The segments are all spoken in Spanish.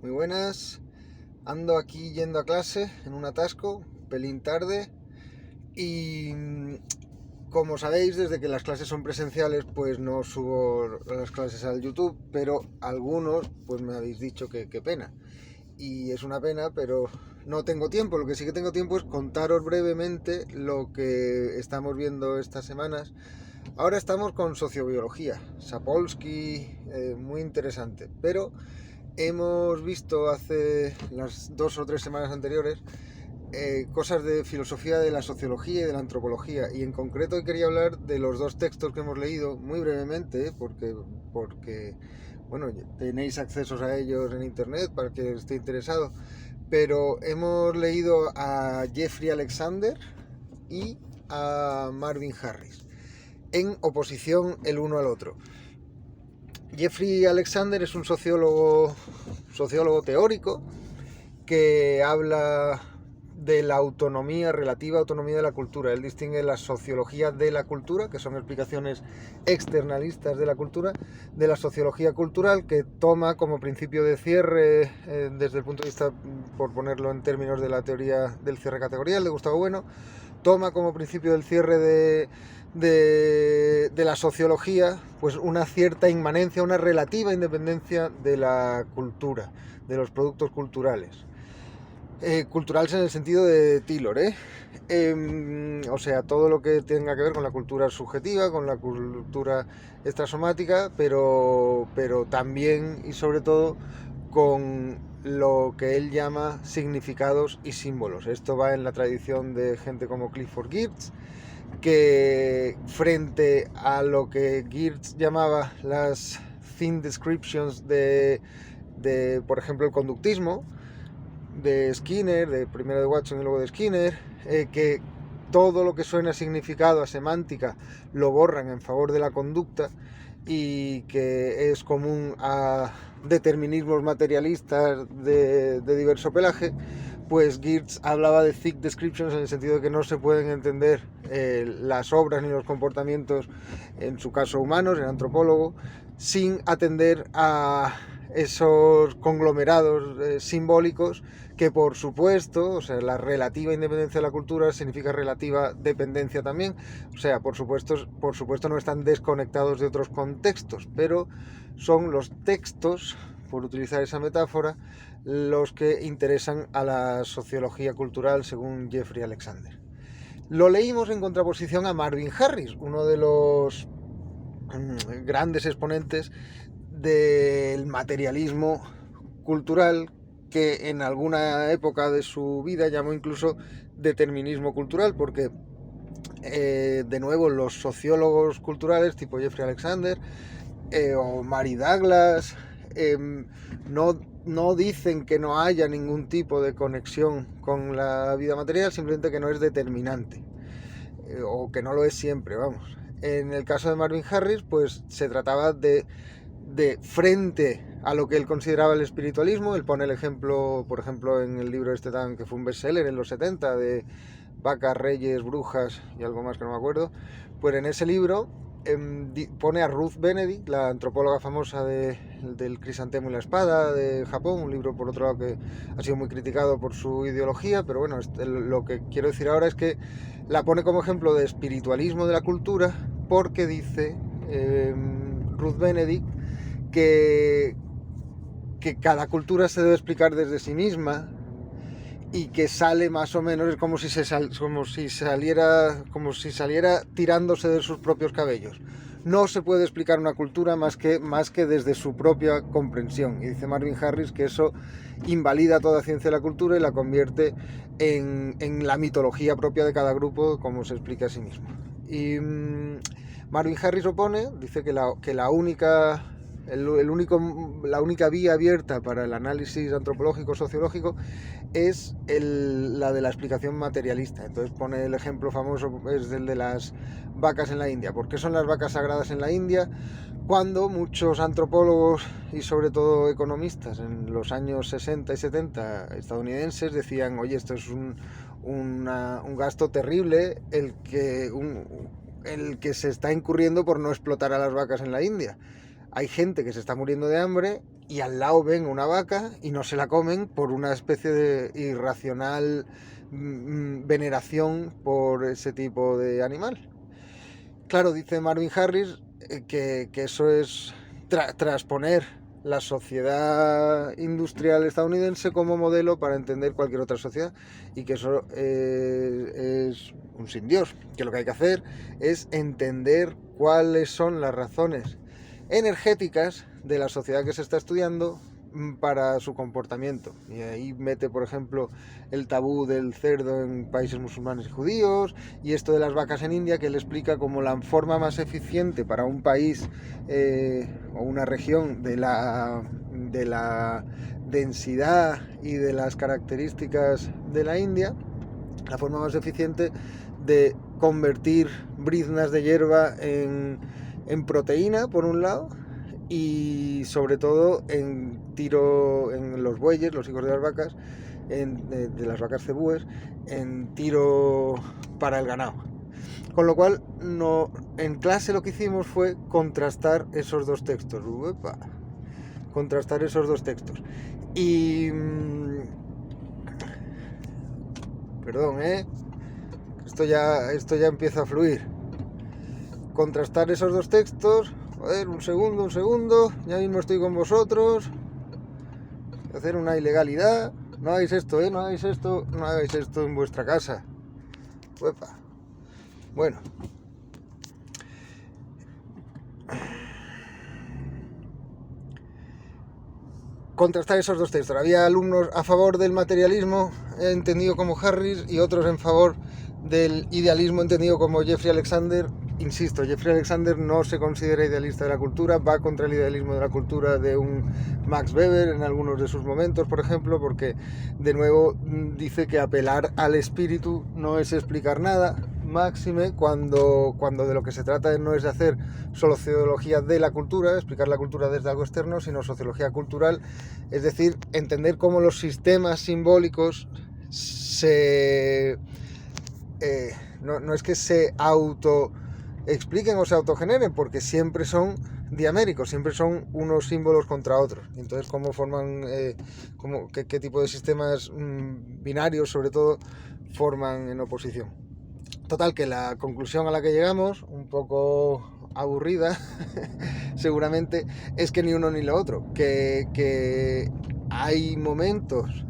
Muy buenas. Ando aquí yendo a clase en un atasco, pelín tarde. Y como sabéis, desde que las clases son presenciales, pues no subo las clases al YouTube, pero algunos pues me habéis dicho que qué pena. Y es una pena, pero no tengo tiempo. Lo que sí que tengo tiempo es contaros brevemente lo que estamos viendo estas semanas. Ahora estamos con sociobiología, Sapolsky, muy interesante, pero hemos visto hace las 2 o 3 semanas anteriores cosas de filosofía de la sociología y de la antropología, y en concreto hoy quería hablar de los dos textos que hemos leído muy brevemente, porque bueno, tenéis accesos a ellos en internet para que esté interesado, pero hemos leído a Jeffrey Alexander y a Marvin Harris en oposición el uno al otro. Jeffrey Alexander es un sociólogo teórico que habla de la autonomía, relativa autonomía de la cultura. Él distingue la sociología de la cultura, que son explicaciones externalistas de la cultura, de la sociología cultural, que toma como principio de cierre, desde el punto de vista, por ponerlo en términos de la teoría del cierre categorial de Gustavo Bueno, toma como principio del cierre de la sociología pues una cierta inmanencia, una relativa independencia de la cultura, de los productos culturales. Culturales en el sentido de Taylor, o sea, todo lo que tenga que ver con la cultura subjetiva, con la cultura extrasomática, pero también y sobre todo con lo que él llama significados y símbolos. Esto va en la tradición de gente como Clifford Geertz, que frente a lo que Geertz llamaba las thin descriptions por ejemplo, el conductismo, de Skinner, de primero de Watson y luego de Skinner, que todo lo que suena a significado, a semántica, lo borran en favor de la conducta, y que es común a determinismos materialistas de diverso pelaje. Pues Geertz hablaba de thick descriptions en el sentido de que no se pueden entender las obras ni los comportamientos, en su caso humanos, el antropólogo, sin atender a esos conglomerados simbólicos que, por supuesto, o sea, la relativa independencia de la cultura significa relativa dependencia también. O sea, por supuesto no están desconectados de otros contextos, pero son los textos, por utilizar esa metáfora, los que interesan a la sociología cultural según Jeffrey Alexander. Lo leímos en contraposición a Marvin Harris, uno de los grandes exponentes del materialismo cultural, que en alguna época de su vida llamó incluso determinismo cultural, porque de nuevo los sociólogos culturales tipo Jeffrey Alexander o Mary Douglas no dicen que no haya ningún tipo de conexión con la vida material, simplemente que no es determinante, o que no lo es siempre, vamos. En el caso de Marvin Harris, pues se trataba de frente a lo que él consideraba el espiritualismo. Él pone el ejemplo, por ejemplo, en el libro este tan que fue un bestseller en los 70, de vacas, reyes, brujas y algo más que no me acuerdo. Pues en ese libro pone a Ruth Benedict, la antropóloga famosa del crisantemo y la espada de Japón, un libro por otro lado que ha sido muy criticado por su ideología, pero bueno, lo que quiero decir ahora es que la pone como ejemplo de espiritualismo de la cultura, porque dice Ruth Benedict que, que cada cultura se debe explicar desde sí misma, y que sale más o menos, es como si saliera tirándose de sus propios cabellos. No se puede explicar una cultura más que desde su propia comprensión. Y dice Marvin Harris que eso invalida toda ciencia de la cultura y la convierte en la mitología propia de cada grupo, como se explica a sí mismo. Y Marvin Harris opone, dice que la única vía abierta para el análisis antropológico sociológico es la de la explicación materialista. Entonces pone el ejemplo famoso, es el de las vacas en la India. ¿Por qué son las vacas sagradas en la India? Cuando muchos antropólogos y sobre todo economistas en los años 60 y 70 estadounidenses decían: oye, esto es un gasto terrible el que se está incurriendo por no explotar a las vacas en la India. Hay gente que se está muriendo de hambre y al lado ven una vaca y no se la comen por una especie de irracional veneración por ese tipo de animal. Claro, dice Marvin Harris que eso es transponer la sociedad industrial estadounidense como modelo para entender cualquier otra sociedad, y que eso es un sin Dios, que lo que hay que hacer es entender cuáles son las razones energéticas de la sociedad que se está estudiando para su comportamiento. Y ahí mete, por ejemplo, el tabú del cerdo en países musulmanes y judíos, y esto de las vacas en India, que él explica como la forma más eficiente para un país o una región de la densidad y de las características de la India, la forma más eficiente de convertir briznas de hierba en proteína, por un lado, y sobre todo en los bueyes, los hijos de las vacas, de las vacas cebúes, en tiro para el ganado. Con lo cual, en clase lo que hicimos fue contrastar esos dos textos. Contrastar esos dos textos. Y... perdón, esto ya empieza a fluir. Contrastar esos dos textos. Joder, un segundo, ya mismo estoy con vosotros. Hacer una ilegalidad. No hagáis esto, no hagáis esto en vuestra casa. Uepa. Bueno. Contrastar esos dos textos. Había alumnos a favor del materialismo, entendido como Harris, y otros en favor del idealismo, entendido como Jeffrey Alexander. Insisto, Jeffrey Alexander no se considera idealista de la cultura, va contra el idealismo de la cultura de un Max Weber en algunos de sus momentos, por ejemplo, porque de nuevo dice que apelar al espíritu no es explicar nada, máxime cuando de lo que se trata no es de hacer solo sociología de la cultura, explicar la cultura desde algo externo, sino sociología cultural, es decir, entender cómo los sistemas simbólicos no es que se expliquen o se autogeneren, porque siempre son diaméricos, siempre son unos símbolos contra otros. Entonces, cómo forman, qué tipo de sistemas binarios, sobre todo, forman en oposición. Total, que la conclusión a la que llegamos, un poco aburrida, seguramente, es que ni uno ni lo otro, que hay momentos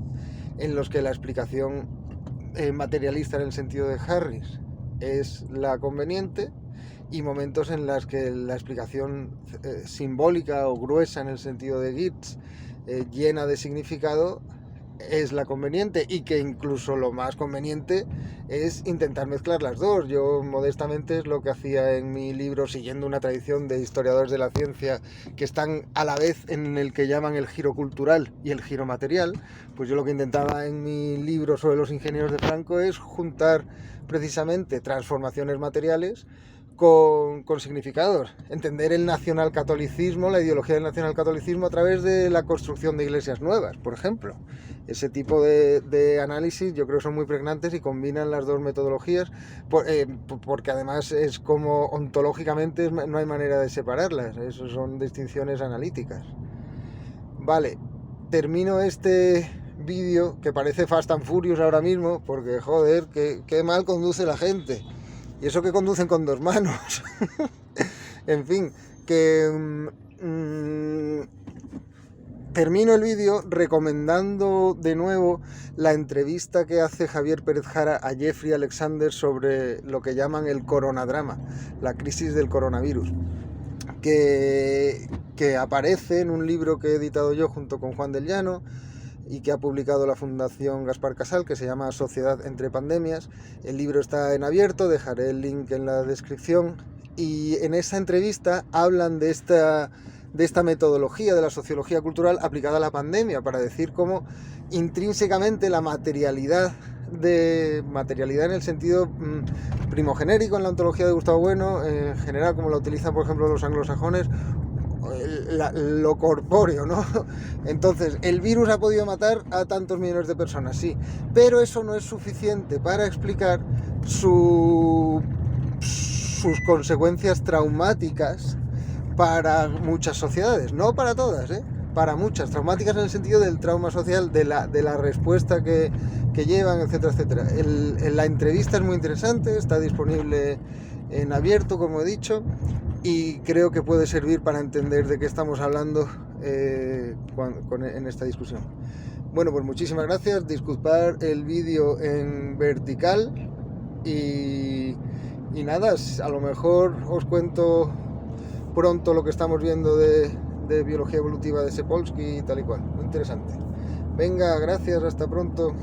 en los que la explicación materialista en el sentido de Harris es la conveniente, y momentos en los que la explicación simbólica o gruesa en el sentido de Gibbs, llena de significado, es la conveniente, y que incluso lo más conveniente es intentar mezclar las dos. Yo modestamente es lo que hacía en mi libro, siguiendo una tradición de historiadores de la ciencia que están a la vez en el que llaman el giro cultural y el giro material. Pues yo lo que intentaba en mi libro sobre los ingenieros de Franco es juntar precisamente transformaciones materiales con significados, entender el nacionalcatolicismo, la ideología del nacionalcatolicismo a través de la construcción de iglesias nuevas, por ejemplo. Ese tipo de análisis yo creo que son muy pregnantes y combinan las dos metodologías, porque además es como ontológicamente no hay manera de separarlas, eso son distinciones analíticas. Vale, termino este vídeo que parece Fast and Furious ahora mismo, porque joder, qué mal conduce la gente. Y eso que conducen con dos manos. En fin, que termino el vídeo recomendando de nuevo la entrevista que hace Javier Pérez Jara a Jeffrey Alexander sobre lo que llaman el coronadrama, la crisis del coronavirus, que aparece en un libro que he editado yo junto con Juan del Llano y que ha publicado la Fundación Gaspar Casal, que se llama Sociedad entre Pandemias. El libro está en abierto, dejaré el link en la descripción, y en esa entrevista hablan de esta metodología de la sociología cultural aplicada a la pandemia, para decir cómo intrínsecamente la materialidad en el sentido primogenérico en la ontología de Gustavo Bueno, en general como la utilizan por ejemplo los anglosajones, lo corpóreo, ¿no? Entonces, el virus ha podido matar a tantos millones de personas, sí, pero eso no es suficiente para explicar sus consecuencias traumáticas para muchas sociedades, no para todas, para muchas, traumáticas en el sentido del trauma social, de la respuesta que llevan, etcétera, etcétera. La entrevista es muy interesante, está disponible en abierto, como he dicho, y creo que puede servir para entender de qué estamos hablando en esta discusión. Bueno, pues muchísimas gracias, disculpad el vídeo en vertical y nada, a lo mejor os cuento pronto lo que estamos viendo de biología evolutiva de Sapolsky y tal y cual, muy interesante. Venga, gracias, hasta pronto.